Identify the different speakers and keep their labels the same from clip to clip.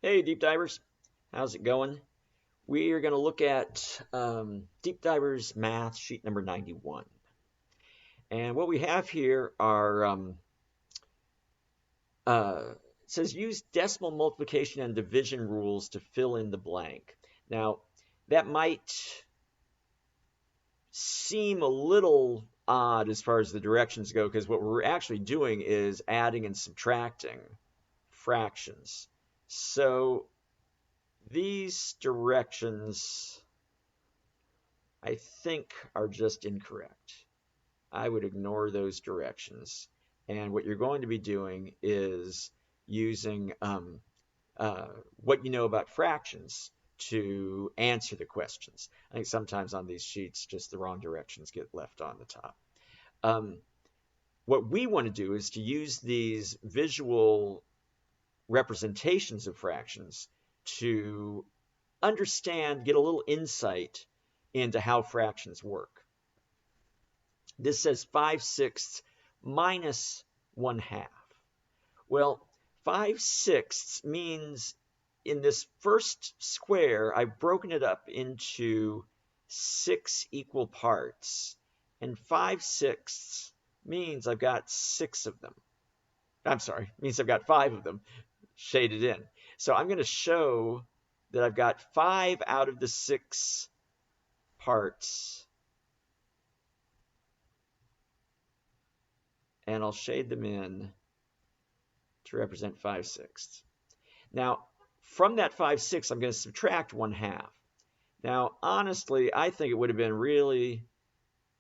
Speaker 1: Hey, deep divers, how's it going? We are going to look at Deep Divers Math sheet number 91. And what we have here are, it says use decimal multiplication and division rules to fill in the blank. Now, that might seem a little odd as far as the directions go, because what we're actually doing is adding and subtracting fractions. So these directions, I think, are just incorrect. I would ignore those directions. And what you're going to be doing is using what you know about fractions to answer the questions. I think sometimes on these sheets, just the wrong directions get left on the top. What we want to do is to use these visual representations of fractions to understand, get a little insight into how fractions work. This says 5/6 minus 1/2. Well, 5/6 means in this first square, I've broken it up into 6 equal parts. And 5/6 means I've got 6 of them. I'm sorry, means I've got 5 of them shaded in. So I'm going to show that I've got 5 out of the 6 parts, and I'll shade them in to represent 5/6. Now, from that 5/6, I'm going to subtract 1/2. Now, honestly, I think it would have been really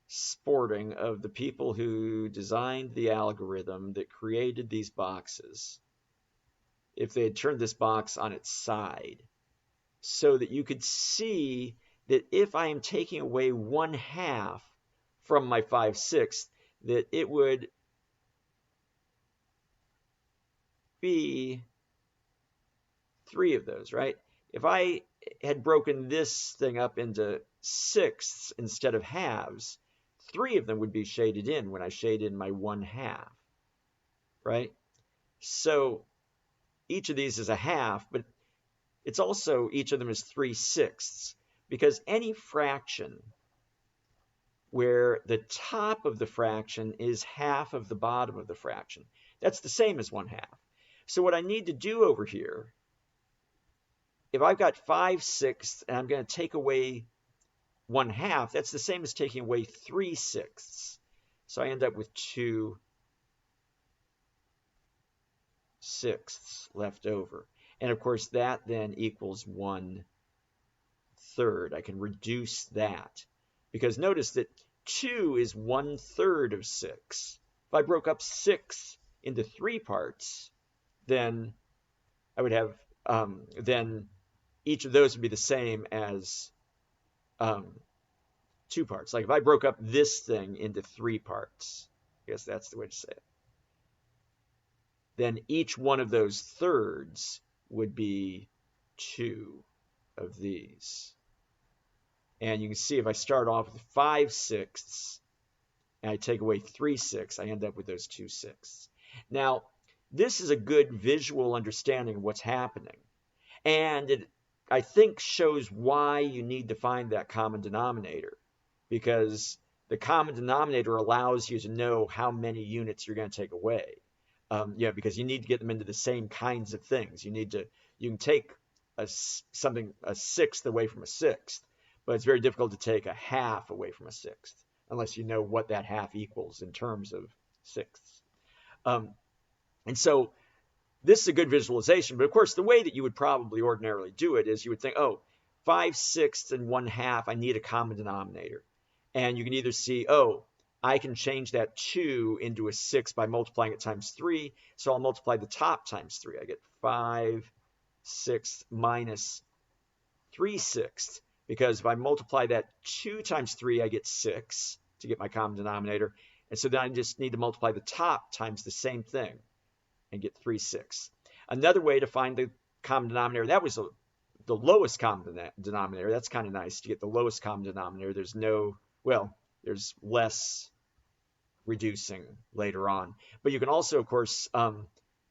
Speaker 1: sporting of the people who designed the algorithm that created these boxes if they had turned this box on its side so that you could see that if I am taking away 1/2 from my 5/6, that it would be 3 of those, right? If I had broken this thing up into 6ths instead of halves, 3 of them would be shaded in when I shade in my 1/2, right? So each of these is a half, but it's also, each of them is 3/6, because any fraction where the top of the fraction is half of the bottom of the fraction, that's the same as 1/2. So what I need to do over here, if I've got 5/6 and I'm going to take away 1/2, that's the same as taking away 3/6. So I end up with 2/6 left over. And of course, that then equals 1/3. I can reduce that because notice that 2 is 1/3 of 6. If I broke up 6 into 3 parts, then I would have, then each of those would be the same as 2 parts. Like if I broke up this thing into 3 parts, I guess that's the way to say it, then each one of those thirds would be 2 of these. And you can see if I start off with 5/6 and I take away 3/6, I end up with those 2/6. Now, this is a good visual understanding of what's happening. And it, I think, shows why you need to find that common denominator, because the common denominator allows you to know how many units you're going to take away. Because you need to get them into the same kinds of things. You can take a 6th away from a 6th, but it's very difficult to take a half away from a 6th unless you know what that half equals in terms of 6ths. And so this is a good visualization, but of course the way that you would probably ordinarily do it is you would think, oh, 5/6 and 1/2, I need a common denominator. And you can either see, oh, I can change that 2 into a 6 by multiplying it times 3, so I'll multiply the top times 3. I get 5/6 minus 3/6, because if I multiply that 2 times 3, I get 6 to get my common denominator. And so then I just need to multiply the top times the same thing and get 3/6. Another way to find the common denominator, that was the lowest common denominator. That's kind of nice to get the lowest common denominator. There's there's less reducing later on. But you can also, of course,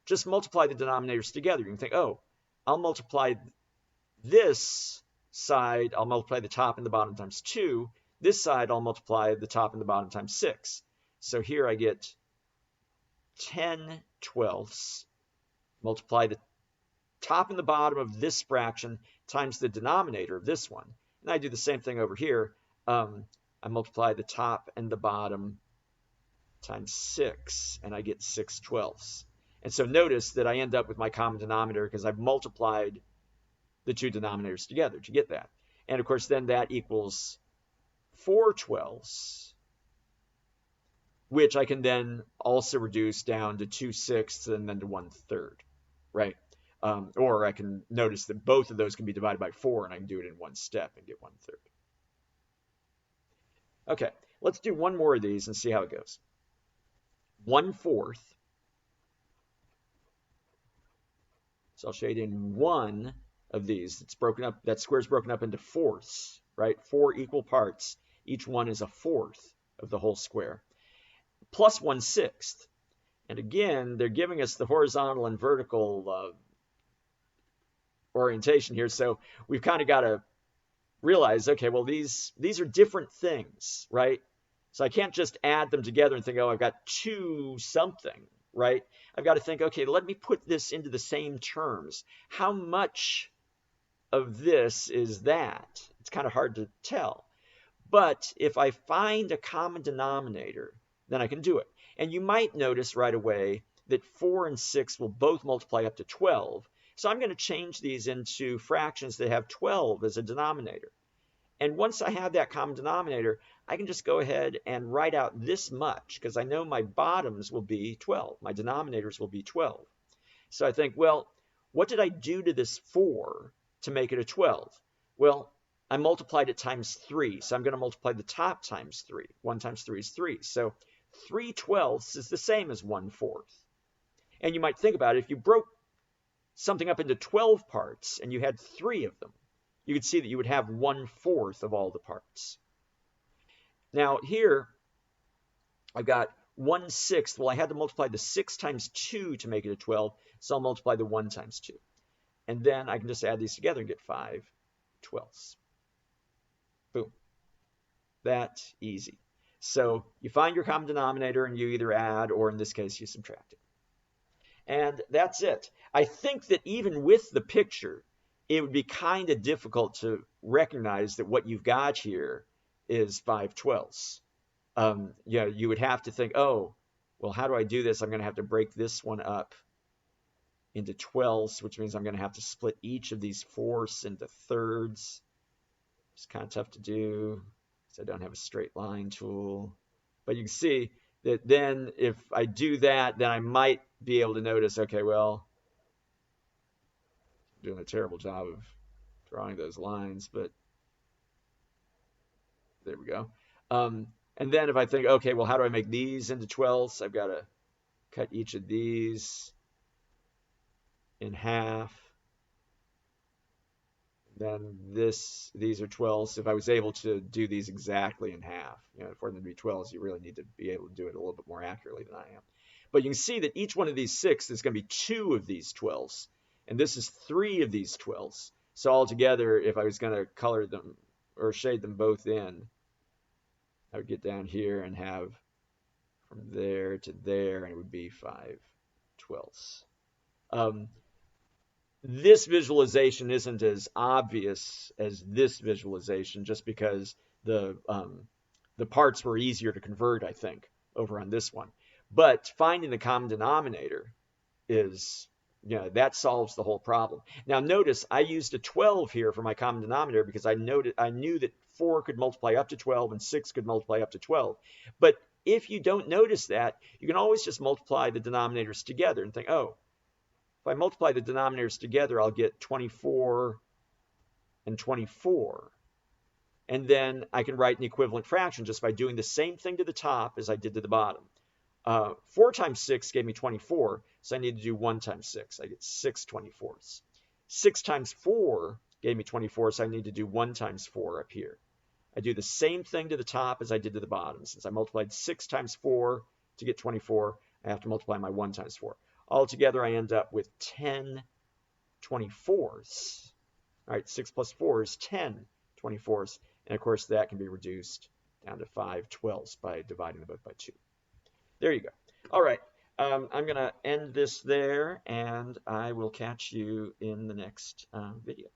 Speaker 1: just multiply the denominators together. You can think, oh, I'll multiply this side, I'll multiply the top and the bottom times 2. This side, I'll multiply the top and the bottom times 6. So here I get 10/12. Multiply the top and the bottom of this fraction times the denominator of this one. And I do the same thing over here. I multiply the top and the bottom times 6, and I get 6/12. And so notice that I end up with my common denominator because I've multiplied the two denominators together to get that. And of course, then that equals 4/12, which I can then also reduce down to 2/6 and then to 1/3, right? Or I can notice that both of those can be divided by 4, and I can do it in one step and get 1/3. Okay, let's do one more of these and see how it goes. 1/4. So I'll shade in one of these. It's broken up. That square is broken up into fourths, right? 4 equal parts. Each one is a fourth of the whole square. Plus 1/6. And again, they're giving us the horizontal and vertical orientation here. So we've kind of got to realize, okay, well, these are different things, right? So I can't just add them together and think, oh, I've got 2 something, right? I've got to think, okay, let me put this into the same terms. How much of this is that? It's kind of hard to tell. But if I find a common denominator, then I can do it. And you might notice right away that 4 and 6 will both multiply up to 12. So I'm going to change these into fractions that have 12 as a denominator. And once I have that common denominator, I can just go ahead and write out this much because I know my bottoms will be 12. My denominators will be 12. So I think, well, what did I do to this 4 to make it a 12? Well, I multiplied it times 3. So I'm going to multiply the top times 3. 1 times 3 is 3. So 3/12 is the same as 1/4. And you might think about it, if you broke something up into 12 parts and you had 3 of them, you could see that you would have 1/4 of all the parts. Now here, I've got 1/6. Well, I had to multiply the 6 times 2 to make it a 12, so I'll multiply the 1 times 2. And then I can just add these together and get 5/12. Boom. That's easy. So you find your common denominator and you either add, or in this case, you subtract it. And that's it. I think that even with the picture, it would be kind of difficult to recognize that what you've got here is 5/12. You would have to think, oh, well, how do I do this? I'm going to have to break this one up into 12s, which means I'm going to have to split each of these fourths into thirds. It's kind of tough to do because I don't have a straight line tool. But you can see that then if I do that, then I might be able to notice, okay, well, I'm doing a terrible job of drawing those lines, but there we go. And then if I think, okay, well, how do I make these into 12ths? I've got to cut each of these in half. Then these are 12ths. If I was able to do these exactly in half, for them to be 12ths, you really need to be able to do it a little bit more accurately than I am. But you can see that each one of these 6 is going to be 2 of these 12ths, and this is 3 of these 12ths. So altogether, if I was going to color them or shade them both in, I would get down here and have from there to there, and it would be 5/12. This visualization isn't as obvious as this visualization, just because the parts were easier to convert, I think, over on this one. But finding the common denominator is, that solves the whole problem. Now notice I used a 12 here for my common denominator because I knew that 4 could multiply up to 12 and 6 could multiply up to 12. But if you don't notice that, you can always just multiply the denominators together and think, oh, if I multiply the denominators together, I'll get 24 and 24. And then I can write an equivalent fraction just by doing the same thing to the top as I did to the bottom. 4 times 6 gave me 24, so I need to do 1 times 6. I get 6/24. 6 times 4 gave me 24, so I need to do 1 times 4 up here. I do the same thing to the top as I did to the bottom. Since I multiplied 6 times 4 to get 24, I have to multiply my 1 times 4. Altogether, I end up with 10/12. 24ths. All right, 6 plus 4 is 10 24ths. And of course, that can be reduced down to 5 12ths by dividing them both by 2. There you go. All right, I'm going to end this there, and I will catch you in the next video.